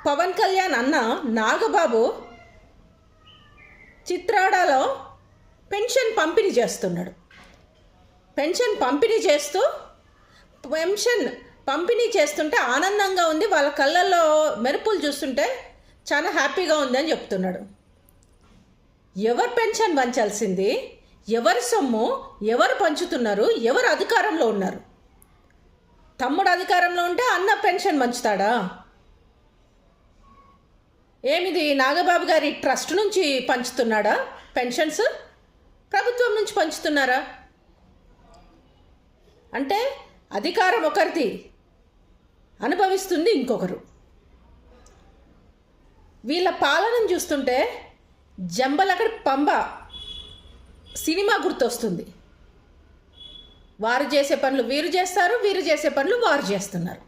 పవన్ కళ్యాణ్ అన్న నాగబాబు చిత్రాడలో పెన్షన్ పంపిణీ చేస్తున్నాడు. పెన్షన్ పంపిణీ చేస్తుంటే ఆనందంగా ఉంది, వాళ్ళ కళ్ళల్లో మెరుపులు చూస్తుంటే చాలా హ్యాపీగా ఉంది అని చెప్తున్నాడు. ఎవరు పెన్షన్ పంచాల్సింది? ఎవరి సొమ్ము ఎవరు పంచుతున్నారు? ఎవరు అధికారంలో ఉన్నారు? తమ్ముడు అధికారంలో ఉంటే అన్న పెన్షన్ పంచుతాడా? ఏమిది నాగబాబు గారి ట్రస్ట్ నుంచి పంచుతున్నాడా పెన్షన్స్? ప్రభుత్వం నుంచి పంచుతున్నారా? అంటే అధికారం ఒకరిది, అనుభవిస్తుంది ఇంకొకరు. వీళ్ళ పాలనను చూస్తుంటే జంబలకడి పంబ సినిమా గుర్తొస్తుంది. వారు చేసే పనులు వీరు చేస్తారు, వీరు చేసే పనులు వారు చేస్తున్నారు.